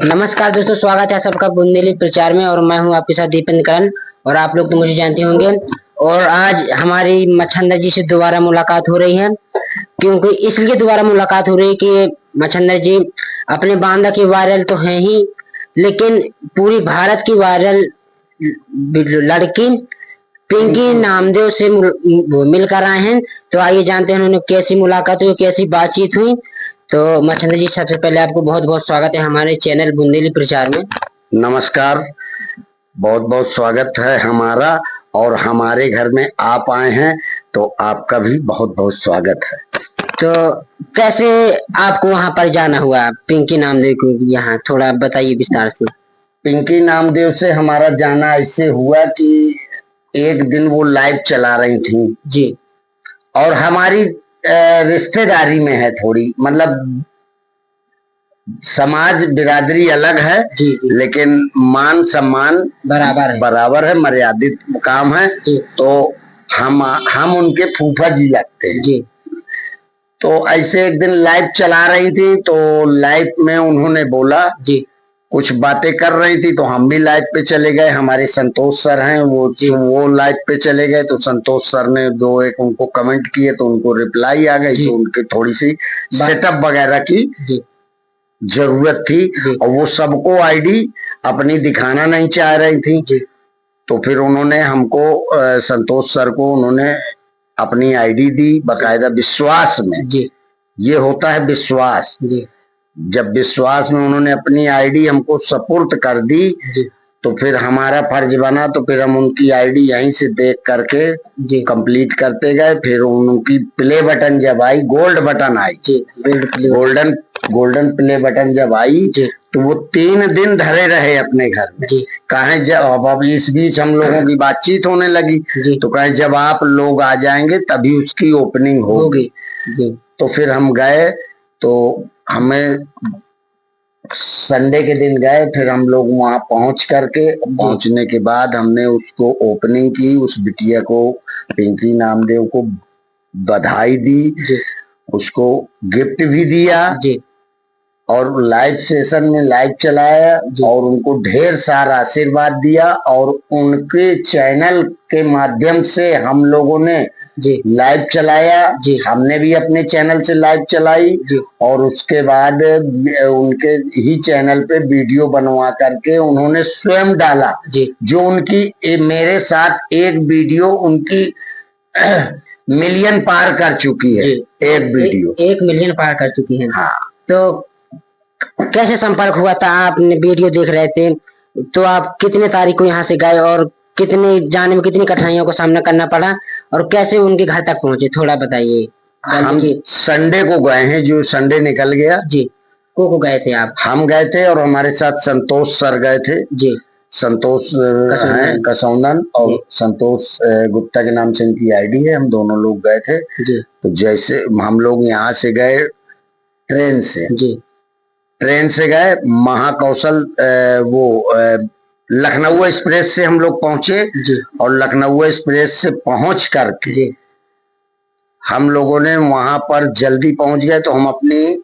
नमस्कार दोस्तों, स्वागत है सबका बुंदेली प्रचार में। और मैं हूं आपके साथ दीपेंद्र करण। और आप लोग तो मुझे जानते होंगे। और आज हमारी मच्छंदर जी से दोबारा मुलाकात हो रही है, क्योंकि इसलिए दोबारा मुलाकात हो रही है कि मच्छंदर जी अपने बांदा की वायरल तो हैं ही, लेकिन पूरी भारत की वायरल लड़की पिंकी नामदेव से मिलकर आए हैं। तो आइए जानते हैं उन्होंने कैसी मुलाकात हुई, कैसी बातचीत हुई। तो मच्छंदर जी, सबसे पहले आपको बहुत बहुत स्वागत है हमारे चैनल बुंदेली प्रचार में। नमस्कार, बहुत बहुत स्वागत है हमारा। और हमारे घर में आप आए हैं तो आपका भी बहुत बहुत स्वागत है। तो कैसे आपको वहां पर जाना हुआ पिंकी नामदेव को, यहाँ थोड़ा बताइए विस्तार से। पिंकी नामदेव से हमारा जाना ऐसे हुआ कि एक दिन वो लाइव चला रही थी जी, और हमारी रिश्तेदारी में है थोड़ी, मतलब समाज बिरादरी अलग है जी, जी। लेकिन मान सम्मान बराबर है, मर्यादित काम है। तो हम उनके फूफा जी लगते हैं जी। तो ऐसे एक दिन लाइव चला रही थी, तो लाइव में उन्होंने बोला जी, कुछ बातें कर रही थी, तो हम भी लाइव पे चले गए। हमारे संतोष सर हैं वो लाइव पे चले गए, तो संतोष सर ने दो एक उनको कमेंट किए, तो उनको रिप्लाई आ गई। तो उनकी थोड़ी सी सेटअप वगैरह की जरूरत थी और वो सबको आईडी अपनी दिखाना नहीं चाह रही थी। तो फिर उन्होंने हमको संतोष सर को उन्होंने अपनी आईडी दी, बकायदा विश्वास में। ये होता है विश्वास। जब विश्वास में उन्होंने अपनी आईडी हमको सपुर्द कर दी, तो फिर हमारा फर्ज बना, तो फिर हम उनकी आईडी यहीं से देख करके कंप्लीट करते गए। फिर उनकी प्ले बटन जब आई, गोल्ड बटन आई, गोल्डन प्ले बटन जब आई, तो वो 3 दिन धरे रहे अपने घर में। कहें जब अब इस बीच हम लोगों की बातचीत होने लगी, तो कहें जब आप लोग आ जाएंगे तभी उसकी ओपनिंग होगी। तो फिर हम गए, तो हमें संडे के दिन गए। फिर हम लोग वहां पहुंचने के बाद हमने उसको ओपनिंग की, उस बिटिया को, पिंकी नामदेव को बधाई दी, उसको गिफ्ट भी दिया और लाइव सेशन में लाइव चलाया और उनको ढेर सारा आशीर्वाद दिया। और उनके चैनल के माध्यम से हम लोगों ने लाइव चलाया, हमने भी अपने चैनल से लाइव चलाई। और उसके बाद उनके ही चैनल पे वीडियो बनवा करके उन्होंने स्वयं डाला, जो उनकी मेरे साथ एक वीडियो उनकी मिलियन पार कर चुकी है। एक वीडियो 1 मिलियन पार कर चुकी है। हाँ। तो कैसे संपर्क हुआ था? आपने वीडियो देख रहे थे, तो आप कितने तारीख को यहाँ से गए और कितने जाने में कितनी कठिनाइयों का सामना करना पड़ा और कैसे उनके घर तक पहुंचे, थोड़ा बताइए। हम संडे को गए हैं, जो संडे निकल गया। को गए थे आप? हम गए थे और हमारे साथ संतोष सर गए थे। संतोष हैं कसौंदन और संतोष गुप्ता के नाम से इनकी आईडी है। हम दोनों लोग गए थे। तो जैसे हम लोग यहाँ से गए ट्रेन से गए महाकौशल, वो लखनऊ एक्सप्रेस से हम लोग पहुंचे। और लखनऊ एक्सप्रेस से पहुंच करके हम लोगों ने वहां पर जल्दी पहुंच गए, तो हम अपनी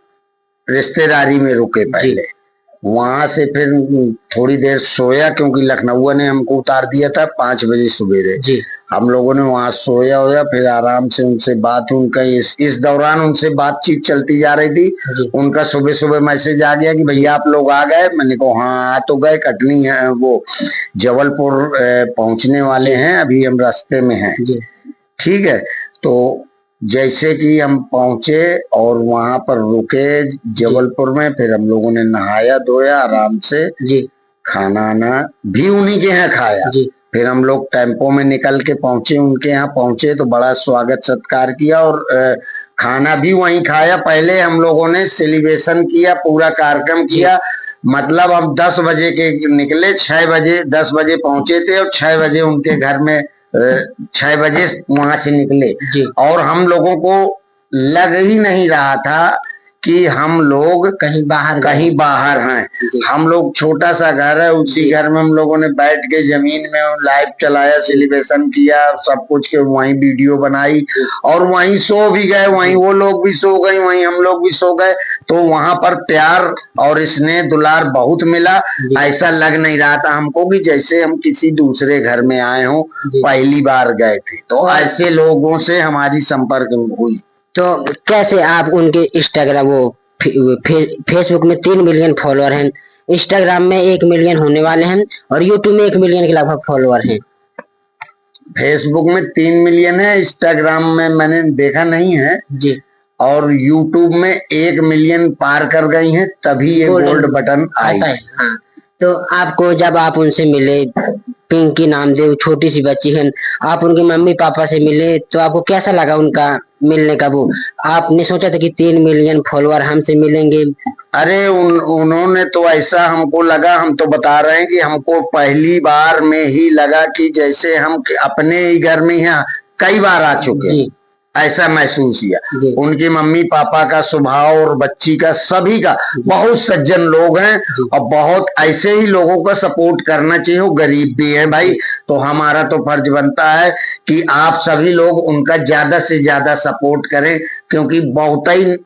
रिश्तेदारी में रुके पहले। वहां से फिर थोड़ी देर सोया, क्योंकि लखनऊ ने हमको उतार दिया था 5 बजे सुबह। हम लोगों ने वहां सोया, फिर आराम से उनसे बात, उनका इस दौरान उनसे बातचीत चलती जा रही थी। उनका सुबह सुबह मैसेज आ गया कि भैया आप लोग आ गए। मैंने कहा हाँ आ तो गए, कटनी है, वो जबलपुर पहुंचने वाले हैं, अभी हम रास्ते में हैं। ठीक है। तो जैसे कि हम पहुंचे और वहां पर रुके जबलपुर में, फिर हम लोगों ने नहाया धोया आराम से, खाना आना भी उन्हीं के यहाँ खाया। फिर हम लोग टेम्पो में निकल के पहुंचे, उनके यहाँ पहुंचे, तो बड़ा स्वागत सत्कार किया और खाना भी वहीं खाया। पहले हम लोगों ने सेलिब्रेशन किया, पूरा कार्यक्रम किया। मतलब हम 10 बजे के निकले, 10 बजे पहुंचे थे और 6 बजे उनके घर में 6 बजे वहां से निकले। और हम लोगों को लग ही नहीं रहा था कि हम लोग कहीं बाहर हैं। हम लोग छोटा सा घर है, उसी घर में हम लोगों ने बैठ के जमीन में लाइव चलाया, सेलिब्रेशन किया, सब कुछ के वहीं वीडियो बनाई और वहीं सो भी गए, वहीं वो लोग भी सो गए, वहीं हम लोग भी सो गए। तो वहां पर प्यार और स्नेह दुलार बहुत मिला। ऐसा लग नहीं रहा था हमको कि जैसे हम किसी दूसरे घर में आए हों, पहली बार गए थे। तो ऐसे लोगों से हमारी संपर्क हुई। तो कैसे आप उनके इंस्टाग्राम फेसबुक में 3 मिलियन फॉलोअर हैं, इंस्टाग्राम में 1 मिलियन होने वाले हैं और यूट्यूब में 1 मिलियन के लगभग फॉलोअर हैं। फेसबुक में 3 मिलियन है, इंस्टाग्राम में मैंने देखा नहीं है जी, और यूट्यूब में 1 मिलियन पार कर गई हैं, तभी ये गोल्ड बटन आई है। हाँ। तो आपको जब आप उनसे मिले, पिंकी नामदेव छोटी सी बच्ची है, आप उनके मम्मी पापा से मिले तो आपको कैसा लगा उनका मिलने का? वो आपने सोचा था कि 3 मिलियन फॉलोअर हमसे मिलेंगे? अरे उन्होंने तो ऐसा हमको लगा, हम तो बता रहे हैं कि हमको पहली बार में ही लगा कि जैसे हम अपने ही घर में यहाँ कई बार आ चुके हैं, ऐसा महसूस किया। उनके मम्मी पापा का स्वभाव और बच्ची का, सभी का, बहुत सज्जन लोग हैं और बहुत ऐसे ही लोगों का सपोर्ट करना चाहिए। वो गरीब भी हैं भाई, तो हमारा तो फर्ज बनता है कि आप सभी लोग उनका ज्यादा से ज्यादा सपोर्ट करें, क्योंकि बहुत ही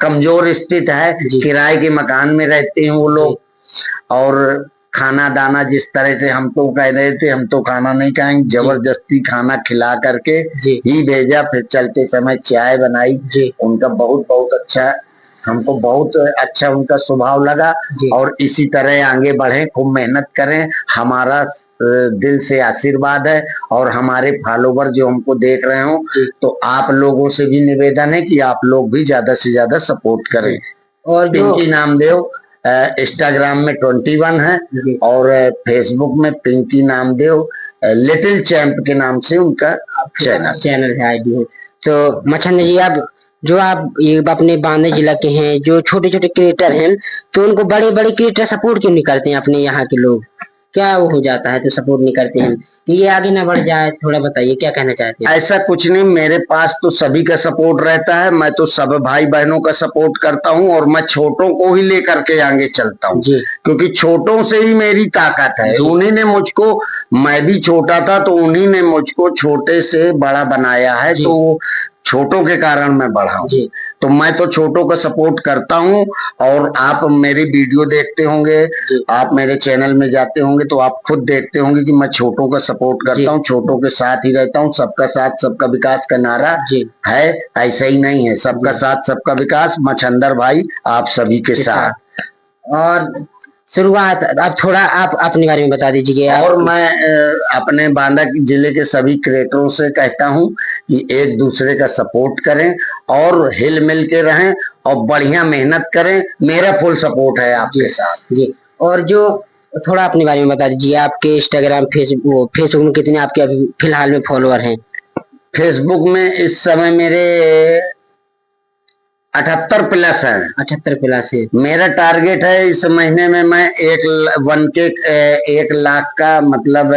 कमजोर स्थिति है, किराए के मकान में रहते हैं वो लोग और खाना दाना जिस तरह से हम तो कह रहे थे हम तो खाना नहीं खाएंगे, जबरदस्ती खाना खिला करके ही भेजा। फिर चलते समय चाय बनाई, उनका बहुत बहुत अच्छा, हमको बहुत अच्छा उनका स्वभाव लगा और इसी तरह आगे बढ़े, खूब मेहनत करें। हमारा दिल से आशीर्वाद है और हमारे फॉलोवर जो हमको देख रहे हो, तो आप लोगों से भी निवेदन है कि आप लोग भी ज्यादा से ज्यादा सपोर्ट करें। और पिंकी नामदेव इंस्टाग्राम में 21 है और फेसबुक में पिंकी नामदेव लिटिल चैंप के नाम से उनका चैनल है, आईडी है। तो मच्छंद जी, आप ये अपने बांदा जिला के हैं, जो छोटे छोटे क्रिएटर हैं, तो उनको बड़े बड़े क्रिएटर सपोर्ट क्यों नहीं करते हैं? अपने यहाँ के लोग क्या वो हो जाता है तो सपोर्ट नहीं करते हैं कि ये आगे ना बढ़ जाए? थोड़ा बताइए क्या कहना चाहते हैं। ऐसा कुछ नहीं, मेरे पास तो सभी का सपोर्ट रहता है। मैं तो सब भाई बहनों का सपोर्ट करता हूँ और मैं छोटों को ही लेकर के आगे चलता हूँ, क्योंकि छोटों से ही मेरी ताकत है। उन्हीं ने मुझको, मैं भी छोटा था तो उन्हीं ने मुझको छोटे से बड़ा बनाया है, तो छोटों के कारण मैं बढ़ा हूँ। तो मैं तो छोटों का सपोर्ट करता हूँ और आप मेरी वीडियो देखते होंगे, आप मेरे चैनल में जाते होंगे तो आप खुद देखते होंगे कि मैं छोटों का सपोर्ट करता हूँ, छोटों के साथ ही रहता हूँ। सबका साथ सबका विकास का नारा है, ऐसा ही नहीं है, सबका साथ सबका विकास। मच्छंदर भाई आप सभी के साथ। और शुरुआत अब थोड़ा आप अपने बारे में बता दीजिए। और मैं अपने बांदा जिले के सभी क्रिएटरों से कहता हूं कि एक दूसरे का सपोर्ट करें और हिल मिल के रहें और बढ़िया मेहनत करें। मेरा फुल सपोर्ट है आपके साथ जी। और जो थोड़ा अपने बारे में बता दीजिए, आपके इंस्टाग्राम फेसबुक में कितने आपके अभी फिलहाल में फॉलोअर हैं? फेसबुक में इस समय मेरे 78 प्लस है। 78 प्लस है। मेरा टारगेट है इस महीने में मैं 1 लाख का मतलब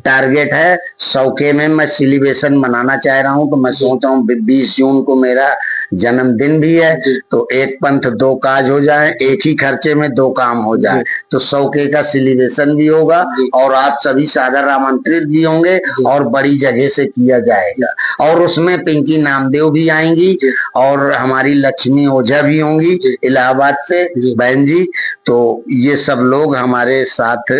टारगेट है। 100K में मैं सेलिब्रेशन मनाना चाह रहा हूँ, तो मैं सोच रहा हूँ 20 जून को मेरा जन्मदिन भी है, तो एक पंथ दो काज हो जाए, एक ही खर्चे में दो काम हो जाए। तो 100K का सेलिब्रेशन भी होगा और आप सभी सादर आमंत्रित भी होंगे और बड़ी जगह से किया जाएगा। और उसमें पिंकी नामदेव भी आएंगी और हमारी लक्ष्मी ओझा भी होंगी इलाहाबाद से बहन जी। तो ये सब लोग हमारे साथ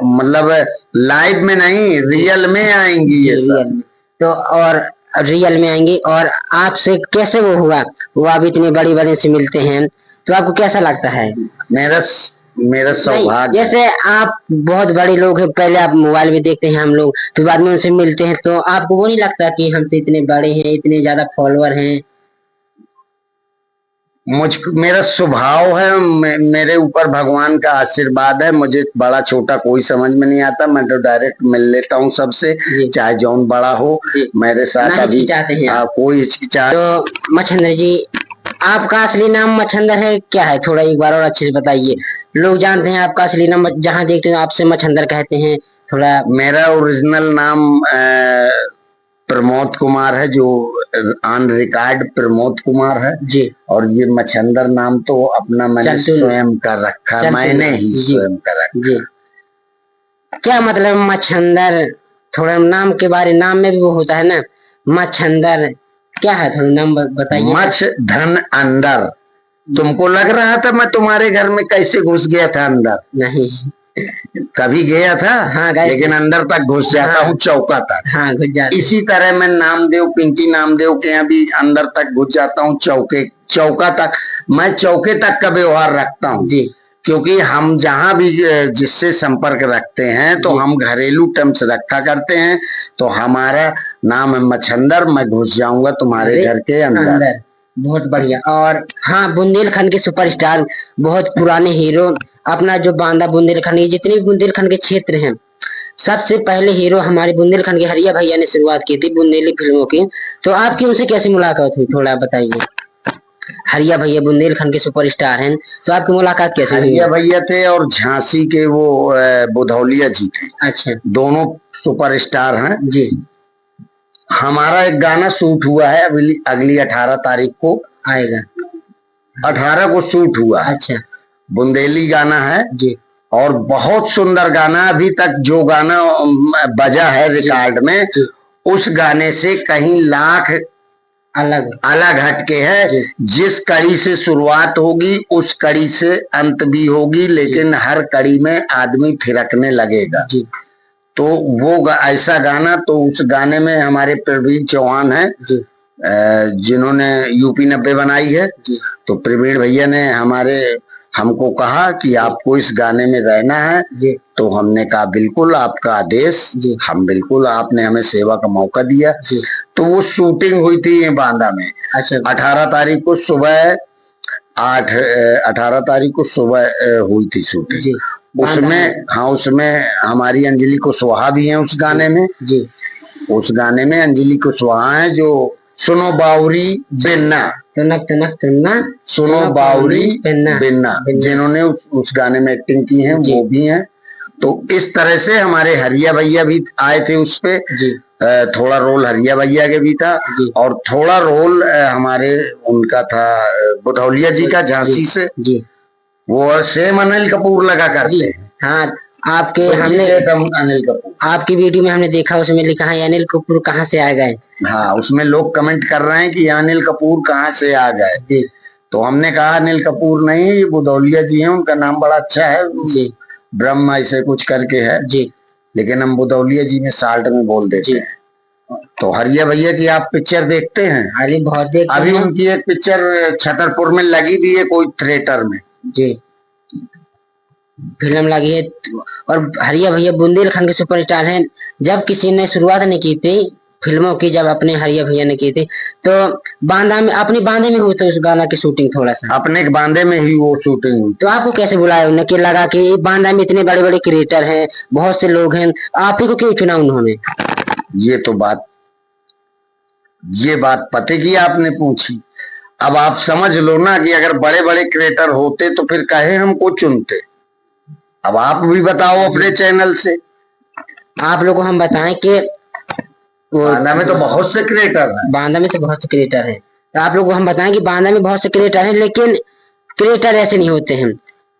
मतलब लाइव में नहीं, रियल में आएंगी ये सब। तो और रियल में आएंगी। और आपसे कैसे वो हुआ, वो आप इतने बड़े बड़े से मिलते हैं तो आपको कैसा लगता है? मेरा सौभाग्य। जैसे आप बहुत बड़े लोग हैं, पहले आप मोबाइल में देखते हैं हम लोग, फिर बाद में उनसे मिलते हैं, तो आपको वो नहीं लगता कि हमसे इतने बड़े हैं, इतने ज्यादा फॉलोअर हैं? मेरा स्वभाव है, मेरे ऊपर भगवान का आशीर्वाद है। मुझे बड़ा छोटा कोई समझ में नहीं आता, मैं तो डायरेक्ट मिल लेता हूँ सबसे, चाहे जौन बड़ा हो मेरे साथ। अभी कोई हिचकिचाहट। तो मच्छंदर जी, आपका असली नाम मच्छंदर है क्या है? थोड़ा एक बार और अच्छे से बताइए, लोग जानते हैं आपका असली नाम, जहाँ देखते हैं आपसे मच्छंदर कहते हैं। थोड़ा मेरा ओरिजिनल नाम प्रमोद कुमार है, जो ऑन रिकॉर्ड प्रमोद कुमार है जी। और ये मच्छंदर नाम तो अपना मैंने स्वयं का रखा, मैंने ही स्वयं का रखा जी। क्या मतलब मच्छंदर, थोड़ा नाम के बारे, नाम में भी वो होता है ना मच्छंदर, क्या है थोड़ा नाम बताइए। मछ धन अंदर। तुमको लग रहा था मैं तुम्हारे घर में कैसे घुस गया था अंदर? नहीं, कभी गया था? हाँ, लेकिन अंदर तक घुस जाता हूँ, चौका तक। हाँ, घुस जाता। इसी तरह मैं नामदेव, पिंकी नामदेव के यहाँ भी अंदर तक घुस जाता हूँ, चौका तक। मैं चौके तक का व्यवहार रखता हूँ जी, क्योंकि हम जहां भी जिससे संपर्क रखते हैं तो हम घरेलू टर्म्स रखा करते हैं। तो हमारा नाम है मच्छंदर, मैं घुस जाऊंगा तुम्हारे घर के अंदर। बहुत बढ़िया। और हाँ, बुंदेलखंड के सुपरस्टार, बहुत पुराने हीरो, अपना जो बांदा बुंदेलखंड, जितने भी बुंदेलखंड के क्षेत्र हैं, सबसे पहले हीरो हमारे बुंदेलखंड के हरिया भैया ने शुरुआत की थी बुंदेली फिल्मों की। तो आपकी उनसे कैसी मुलाकात हुई, थोड़ा बताइए। हरिया भैया बुंदेलखंड के सुपरस्टार हैं, तो आपकी मुलाकात कैसे हुई? हरिया भैया थे और झांसी के वो बुधौलिया जी थे। अच्छा, दोनों सुपरस्टार हैं जी। हमारा एक गाना शूट हुआ है अगली 18 तारीख को आएगा, 18 को शूट हुआ है। अच्छा, बुंदेली गाना है जी। और बहुत सुंदर गाना। अभी तक जो गाना बजा है रिकॉर्ड में, उस गाने से कहीं लाख अलग अलग हटके है। जिस कड़ी से शुरुआत होगी उस कड़ी से अंत भी होगी, लेकिन हर कड़ी में आदमी थिरकने लगेगा जी। तो वो ऐसा गाना, तो उस गाने में हमारे प्रवीण चौहान है जिन्होंने यूपी 90 बनाई है। तो प्रवीण भैया ने हमको कहा कि आपको इस गाने में रहना है। तो हमने कहा बिल्कुल, आपका आदेश, हम बिल्कुल, आपने हमें सेवा का मौका दिया। तो वो शूटिंग हुई थी ये बांदा में। अच्छा। 18 तारीख को सुबह 18 तारीख को सुबह हुई थी शूटिंग। उसमें हमारी अंजलि कुशवाहा भी है उस गाने में जी। उस गाने में अंजलि कुशवाहा है जो सुनो बावरी बिन्ना, तनक तनक तन्ना, सुनो बावरी बिन्ना, जिन्होंने उस गाने में एक्टिंग की है वो भी हैं। तो इस तरह से हमारे हरिया भैया भी आए थे उस पे जी। थोड़ा रोल हरिया भैया के भी था और थोड़ा रोल हमारे उनका था बुधौलिया जी का, झांसी से जी। वो सेम अनिल कपूर लगा करते हैं। हाँ, आपके हमने अनिल कपूर, आपकी वीडियो में हमने देखा, उसमें लिखा है अनिल कपूर कहाँ से आ गए। हाँ, उसमें लोग कमेंट कर रहे हैं कि अनिल कपूर कहाँ से आ गए। तो हमने कहा अनिल कपूर नहीं, ये बुधौलिया जी हैं, उनका नाम बड़ा अच्छा है जी, ब्रह्म ऐसे कुछ करके है जी, लेकिन हम बुधौलिया जी में साल्ट में बोल देते हैं। तो हरिया भैया की आप पिक्चर देखते हैं? अरे बहुत देखते हैं। अभी उनकी एक पिक्चर छतरपुर में लगी भी है, कोई थिएटर में जी फिल्म लगी है। और हरिया भैया बुंदेलखंड के सुपरस्टार हैं। जब किसी ने शुरुआत नहीं की थी फिल्मों की, जब अपने हरिया भैया ने की थी, तो बांदा में, अपने बांदे में हुई थी उस गाना की शूटिंग। थोड़ा सा अपने बांदे में ही वो शूटिंग हुई। तो आपको कैसे बुलाया उन्होंने, कि लगा कि बांदा में इतने बड़े बड़े क्रिएटर हैं, बहुत से लोग हैं, आप ही को क्यों चुना उन्होंने? ये बात पते की आपने पूछी। अब आप समझ लो ना कि अगर बड़े बड़े क्रिएटर होते तो फिर काहे हमको चुनते। अब आप भी बताओ अपने चैनल से। आप लोगों को हम बताएं कि बांदा में तो बहुत से क्रिएटर हैं। बांदा में तो बहुत से क्रिएटर हैं। तो आप लोगों को हम बताएं कि बांदा में बहुत से क्रिएटर हैं, लेकिन क्रिएटर ऐसे नहीं होते हैं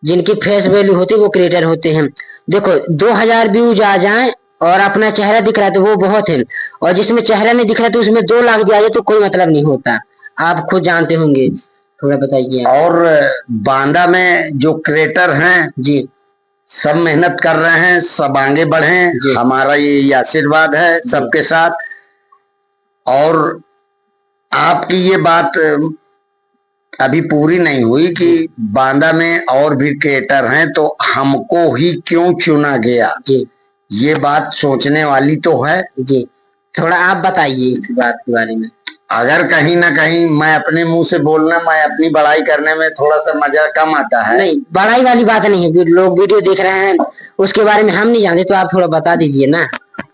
जिनकी फेस वैल्यू होती है, वो क्रिएटर होते हैं। देखो 2000 व्यूज आ जाए और अपना चेहरा दिख रहा है तो वो बहुत है, और जिसमें चेहरा नहीं दिख रहा तो उसमें 2 लाख भी आ जाए तो कोई मतलब नहीं होता। आप खुद जानते होंगे, थोड़ा बताइए। और बांदा में जो क्रिएटर हैं जी, सब मेहनत कर रहे हैं, सब आगे बढ़े, हमारा ये आशीर्वाद है सबके साथ। और आपकी ये बात अभी पूरी नहीं हुई कि बांदा में और भी क्रिएटर हैं तो हमको ही क्यों चुना गया जी, ये बात सोचने वाली तो है जी। थोड़ा आप बताइए इस बात के बारे में। अगर कहीं ना कहीं मैं अपने मुंह से बोलना, मैं अपनी बड़ाई करने में थोड़ा सा मजा कम आता है। नहीं, बड़ाई वाली बात नहीं है, लोग वीडियो देख रहे हैं उसके बारे में हम नहीं जानते, तो आप थोड़ा बता दीजिए ना।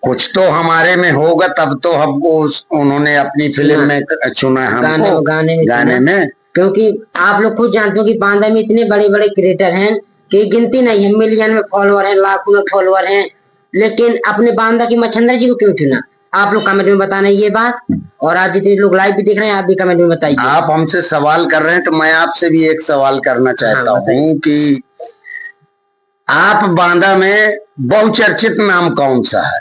कुछ तो हमारे में होगा तब तो हमको उन्होंने अपनी फिल्म में चुना, हमको गाने में। क्योंकि आप लोग खुद जानते हो कि बांदा में इतने बड़े बड़े क्रिएटर हैं कि गिनती नहीं है, मिलियन में फॉलोअर है, लाखों में फॉलोअर हैं, लेकिन अपने बांदा की मच्छंदर जी को क्यों चुना? आप लोग कमेंट में बताना ये बात, और आप जितने लोग लाइव भी देख रहे हैं आप भी कमेंट में बताइए। आप हमसे सवाल कर रहे हैं तो मैं आपसे भी एक सवाल करना चाहता हूँ कि आप बांदा में बहुचर्चित नाम कौन सा है?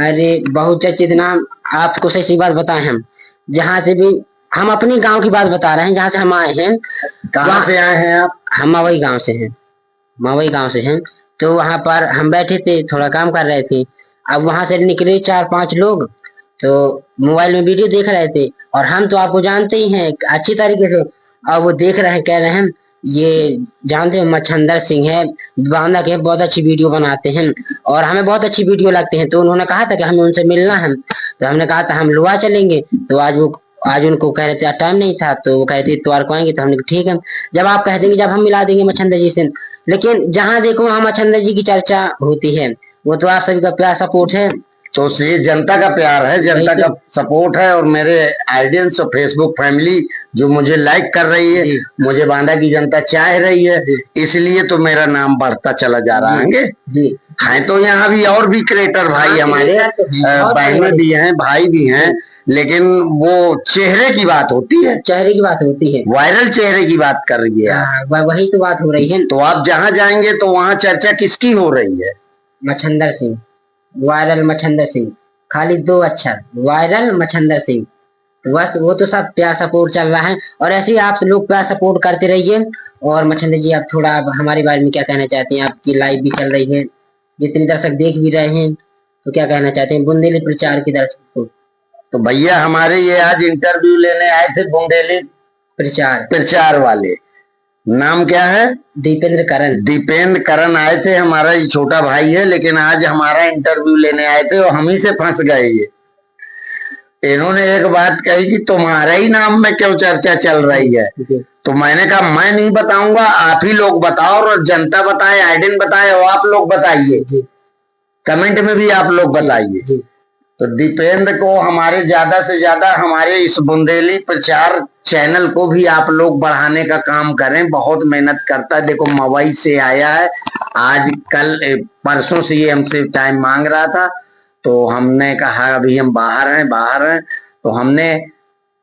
अरे बहुचर्चित नाम, आपको सही बात बताएं, हम जहाँ से भी, हम अपनी गांव की बात बता रहे हैं जहाँ से हम आए हैं। कहाँ से आए हैं आप? हम मवई गांव से हैं, मवई गांव से हैं। तो वहां पर हम बैठे थे, थोड़ा काम कर रहे थे। अब वहां से निकले 4-5 लोग, तो मोबाइल में वीडियो देख रहे थे, और हम तो आपको जानते ही हैं अच्छी तरीके से। अब वो देख रहे हैं, कह रहे हैं ये जानते हो मच्छंदर सिंह है, बांदा के, बहुत अच्छी वीडियो बनाते हैं और हमें बहुत अच्छी वीडियो लगते हैं। तो उन्होंने कहा था कि हमें उनसे मिलना है, तो हमने कहा था हम लोआ चलेंगे। तो आज उनको कह रहे थे टाइम नहीं था, तो वो कह रहे थे इतवार को आएंगे। तो हमने कहा ठीक है, जब आप कह देंगे जब हम मिला देंगे मच्छंदर जी से। लेकिन जहाँ देखो वहाँ मच्छंदर जी की चर्चा होती है। वो तो आप सभी का प्यार सपोर्ट है। तो ये जनता का प्यार है, जनता का सपोर्ट है, और मेरे ऑडियंस और फेसबुक फैमिली जो मुझे लाइक कर रही है, मुझे बांदा की जनता चाह रही है, इसलिए तो मेरा नाम बढ़ता चला जा रहा है। हैं तो यहाँ भी और भी क्रिएटर भाई हमारे, बहनें भी हैं, भाई भी हैं, लेकिन वो चेहरे की बात होती है, चेहरे की बात होती है, वायरल चेहरे की बात कर रही है। वही तो बात हो रही है। तो आप जहाँ जाएंगे तो वहाँ चर्चा किसकी हो रही है? मच्छंदर सिंह, वायरल मच्छंदर सिंह, खाली 2 अक्षर, वायरल मच्छंदर सिंह। बस वो तो सब प्यार सपोर्ट चल रहा है, और ऐसे ही आप लोग प्यार सपोर्ट करते रहिए। और मच्छंदर जी, आप थोड़ा आप हमारे बारे में क्या कहना चाहते हैं? आपकी लाइव भी चल रही है, जितने दर्शक देख भी रहे हैं, तो क्या कहना चाहते हैं बुंदेली प्रचार के दर्शक को? तो भैया हमारे ये आज इंटरव्यू लेने आए थे बुंदेली प्रचार वाले। नाम क्या है? दीपेंद्र करण। दीपेंद्र करण आए थे, हमारा ये छोटा भाई है, लेकिन आज हमारा इंटरव्यू लेने आए थे और हम ही से फंस गए। ये इन्होंने एक बात कही कि तुम्हारे ही नाम में क्यों चर्चा चल रही है। तो मैंने कहा मैं नहीं बताऊंगा, आप ही लोग बताओ, और जनता बताए, आइडेन बताए, और आप लोग बताइए, कमेंट में भी आप लोग बताइए। तो दीपेंद्र को हमारे ज्यादा से ज्यादा हमारे इस बुंदेली प्रचार चैनल को भी आप लोग बढ़ाने का काम करें। बहुत मेहनत करता है, देखो मवई से आया है, आज कल परसों से ये हमसे टाइम मांग रहा था। तो हमने कहा अभी हम बाहर हैं, तो हमने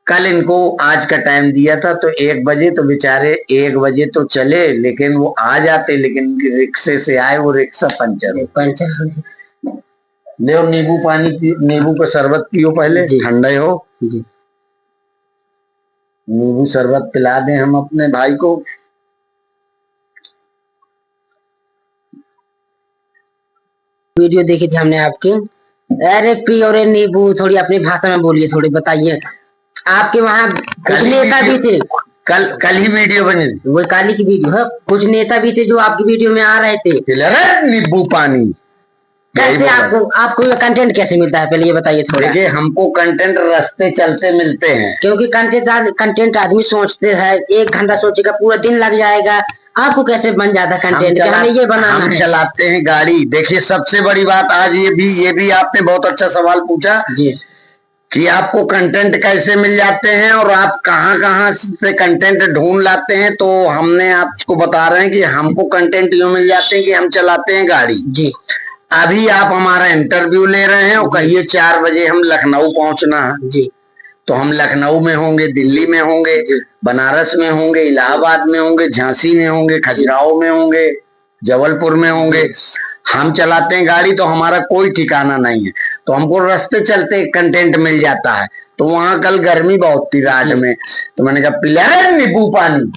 कल इनको आज का टाइम दिया था। तो 1 बजे, तो बेचारे 1 बजे तो चले, लेकिन वो आ जाते, लेकिन रिक्शे से आए, वो रिक्शा पंचर। ले नींबू पानी, नींबू का शरबत पियो पहले, ठंडे हो। नींबू शरबत पिला दें हम अपने भाई को। वीडियो देखी थी हमने आपकी। अरे पियो रे नींबू, थोड़ी अपनी भाषा में बोलिए, थोड़ी बताइए। आपके वहाँ कुछ नेता भी थे, कल ही वीडियो बनी, वो काली की वीडियो है। कुछ नेता भी थे जो आपकी वीडियो में आ रहे थे। नींबू पानी कैसे आपको ये कंटेंट कैसे मिलता है, पहले ये बताइए थोड़ा। देखिए, हमको कंटेंट रास्ते चलते मिलते हैं, क्योंकि कंटेंट आदमी सोचते हैं, 1 घंटा सोचेगा, पूरा दिन लग जाएगा। आपको कैसे बन जाता कंटेंट? हमें ये बनाना हम चलाते हैं गाड़ी। देखिए, सबसे बड़ी बात आज ये भी आपने बहुत अच्छा सवाल पूछा जी, कि आपको कंटेंट कैसे मिल जाते हैं और आप कहाँ से कंटेंट ढूंढ लाते हैं। तो हमने आपको बता रहे हैं कि हमको कंटेंट यूं मिल जाते हैं कि हम चलाते हैं गाड़ी जी। अभी आप हमारा इंटरव्यू ले रहे हैं और कहिए 4 बजे हम लखनऊ पहुंचना है जी, तो हम लखनऊ में होंगे, दिल्ली में होंगे, बनारस में होंगे, इलाहाबाद में होंगे, झांसी में होंगे, खजुराहो में होंगे, जबलपुर में होंगे। हम चलाते हैं गाड़ी, तो हमारा कोई ठिकाना नहीं है, तो हमको रास्ते चलते कंटेंट मिल जाता है। तो वहां कल गर्मी बहुत थी रात में, तो मैंने कहा पिला नींबू पानी।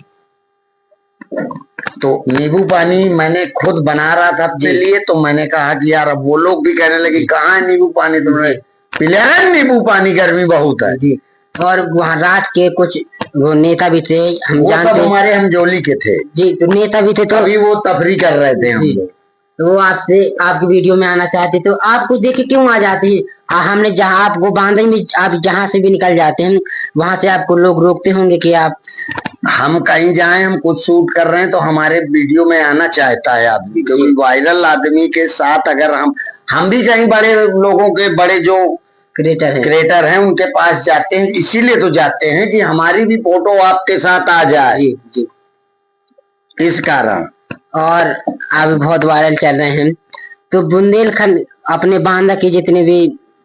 तो नींबू पानी मैंने खुद बना रहा था अपने लिए, तो मैंने कहा कि यार, अब वो लोग भी कहने लगे कहाँ है नींबू पानी, तुमने पिला नींबू पानी, गर्मी बहुत है जी। और वहाँ रात के कुछ वो नेता भी थे, हम जानते, हमारे हमजोली के थे जी, तो नेता भी थे, तो अभी वो तफरी कर रहे थे हम लोग। तो वो आपसे आपकी वीडियो में आना चाहते, तो आपको देख के क्यों आ जाते हैं? हमने जहाँ आपको बांधे में, आप जहाँ से भी निकल जाते हैं वहां से आपको लोग रोकते होंगे कि आप, हम कहीं जाएं, हम कुछ शूट कर रहे हैं, तो हमारे वीडियो में आना चाहता है आदमी, क्योंकि वायरल आदमी के साथ अगर हम भी कहीं बड़े लोगों के, बड़े जो क्रिएटर हैं उनके पास जाते हैं, इसीलिए तो जाते हैं कि हमारी भी फोटो आपके साथ आ जाए जी, इस कारण। और आप बहुत वायरल चल रहे हैं, तो बुंदेलखंड अपने बांदा के जितने भी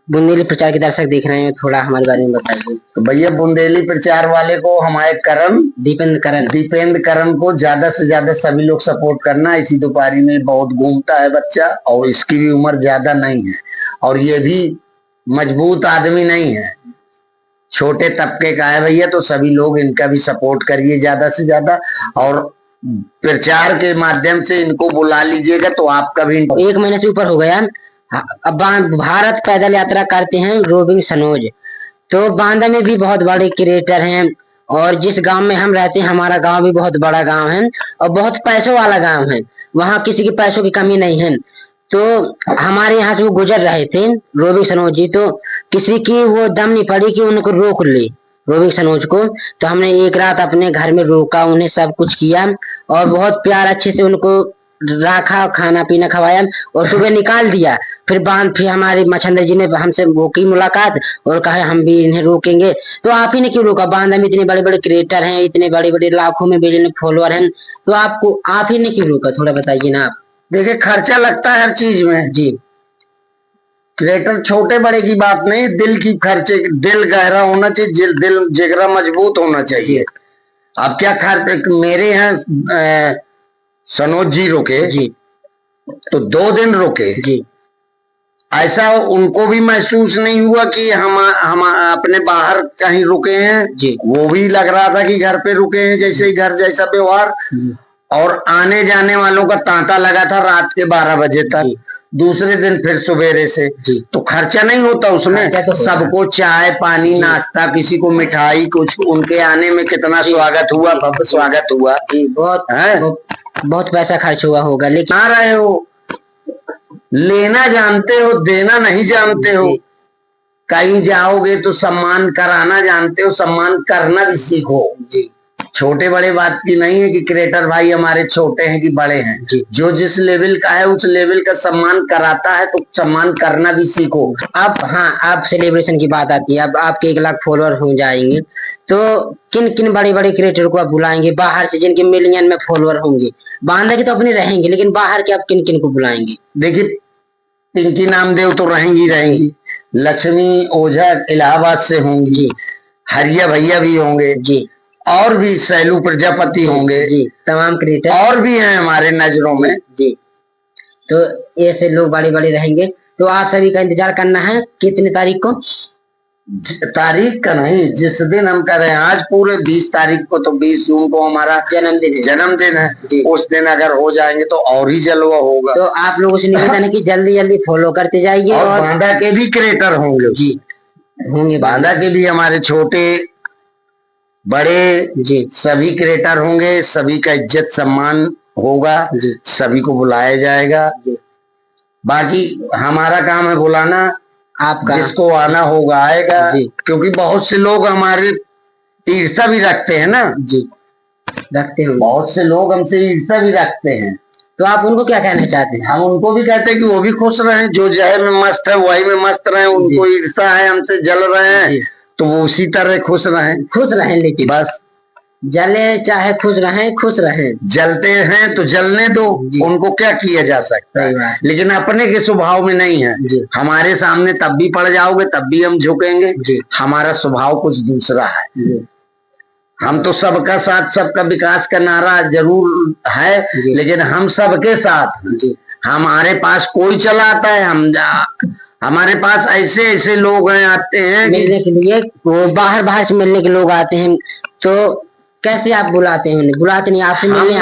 बुंदेली प्रचार के दर्शक देख रहे हैं, थोड़ा हमारे बारे में बताइए। तो भैया बुंदेली प्रचार वाले को हमारे दीपेंद्र करण को ज्यादा से ज्यादा सभी लोग सपोर्ट करना। इसी दोपहरी में बहुत घूमता है बच्चा, और इसकी भी उम्र ज्यादा नहीं है, और ये भी मजबूत आदमी नहीं है, छोटे तबके का है भैया। तो सभी लोग इनका भी सपोर्ट करिए ज्यादा से ज्यादा, और प्रचार के माध्यम से इनको बुला लीजिएगा तो आपका भी। 1 महीने से ऊपर हो गया। अब भारत पैदल यात्रा करते हैं रोबिंग सनोज, तो बांदा में भी बहुत बड़े क्रिएटर हैं, और जिस गांव में हम रहते हैं हमारा गांव भी बहुत बड़ा गांव है और बहुत पैसों वाला गांव है, वहाँ किसी की पैसों की कमी नहीं है। तो हमारे यहाँ से वो गुजर रहे थे रोबिंग सनोज जी, तो किसी की वो दम नहीं पड़ी कि उनको रोक ले रोबिंग सनोज को। तो हमने एक रात अपने घर में रोका, उन्हें सब कुछ किया और बहुत प्यार अच्छे से उनको रखा, खाना पीना खवाया और सुबह निकाल दिया। फिर हमारे मच्छंदर जी ने हमसे वो की मुलाकात और कहा हम भी इन्हें रोकेंगे। तो आप ही ने क्यों रोका? बांदा में इतने बड़े बड़े क्रिएटर हैं, इतने बड़े बड़े लाखों में बिलियन फॉलोअर हैं, तो आप ही ने क्यों रोका? थोड़ा बताइए ना आप। देखिए खर्चा लगता है हर चीज में जी। क्रिएटर छोटे बड़े की बात नहीं, दिल की खर्चे, दिल गहरा होना चाहिए, दिल जिगरा मजबूत होना चाहिए। अब क्या खर्च मेरे यहाँ सनोज जी रुके जी, तो 2 दिन रुके जी। ऐसा उनको भी महसूस नहीं हुआ कि हम अपने बाहर कहीं रुके हैं जी। वो भी लग रहा था कि घर पे रुके हैं, जैसे ही घर जैसा व्यवहार। और आने जाने वालों का तांता लगा था रात के 12 बजे तक, दूसरे दिन फिर सवेरे से। तो खर्चा नहीं होता उसमें, तो सबको चाय पानी नाश्ता, किसी को मिठाई, कुछ उनके आने में कितना स्वागत हुआ, भव्य स्वागत हुआ। बहुत पैसा खर्च हुआ होगा, लेकिन आ रहे हो, लेना जानते हो, देना नहीं जानते हो। कहीं जाओगे तो सम्मान कराना जानते हो, सम्मान करना भी सीखो जी। छोटे बड़े बात की नहीं है कि क्रिएटर भाई हमारे छोटे हैं कि बड़े हैं, जो जिस लेवल का है उस लेवल का सम्मान कराता है, तो सम्मान करना भी सीखो। अब हाँ, आप सेलिब्रेशन की बात आती है, अब आपके 1 लाख फॉलोअर हो जाएंगे, तो किन किन बड़े बड़े क्रिएटर को आप बुलाएंगे बाहर से, जिनके मिलियन में फॉलोअर होंगे? बांदा के तो अपने रहेंगे, लेकिन बाहर के आप किन किन को बुलाएंगे? देखिए पिंकी नामदेव तो रहेंगी, लक्ष्मी ओझा इलाहाबाद से होंगी, हरिया भैया भी होंगे जी, और भी सैलू प्रजापति होंगे जी, तमाम क्रिएटर और भी हैं हमारे नजरों में जी। तो ऐसे लोग बड़े बड़े रहेंगे, तो आप सभी का इंतजार करना है। कितनी तारीख को? तारीख का नहीं, जिस दिन हम कर रहे हैं आज पूरे 20 तारीख को, तो 20 जून को हमारा जन्मदिन है। उस दिन अगर हो जाएंगे तो और ही जलवा होगा। तो आप लोगों से निवेदन है कि जल्दी जल्दी फॉलो करते जाइए, और बांदा के भी क्रिएटर होंगे जी, होंगे बांदा के भी, हमारे छोटे बड़े जी सभी क्रिएटर होंगे, सभी का इज्जत सम्मान होगा, सभी को बुलाया जाएगा। बाकी हमारा काम है बुलाना, आपका जिसको आना होगा आएगा, क्योंकि बहुत से लोग हमारे ईर्ष्या भी रखते हैं ना जी, रखते हैं, बहुत से लोग हमसे ईर्ष्या भी रखते हैं। तो आप उनको क्या कहना चाहते हैं? हम उनको भी कहते हैं कि वो भी खुश रहें, जो जय में मस्त है वही में मस्त रहें। उनको ईर्ष्या है, हमसे जल रहे हैं, तो वो उसी तरह खुश रहें, लेकिन बस जले चाहे खुश रहें। जलते हैं तो जलने दो, उनको क्या किया जा सकता है, लेकिन अपने के स्वभाव में नहीं है। हमारे सामने तब भी पड़ जाओगे तब भी हम झुकेंगे, हमारा स्वभाव कुछ दूसरा है। हम तो सबका साथ सबका विकास का नारा जरूर है, लेकिन हम सबके साथ, हमारे पास कोई चला आता है, हमारे पास ऐसे ऐसे लोग हैं आते हैं मिलने के लिए, वो बाहर से मिलने के लोग आते हैं, तो कैसे आप बुलाते हैं? बुलाते नहीं, आपसे मिलने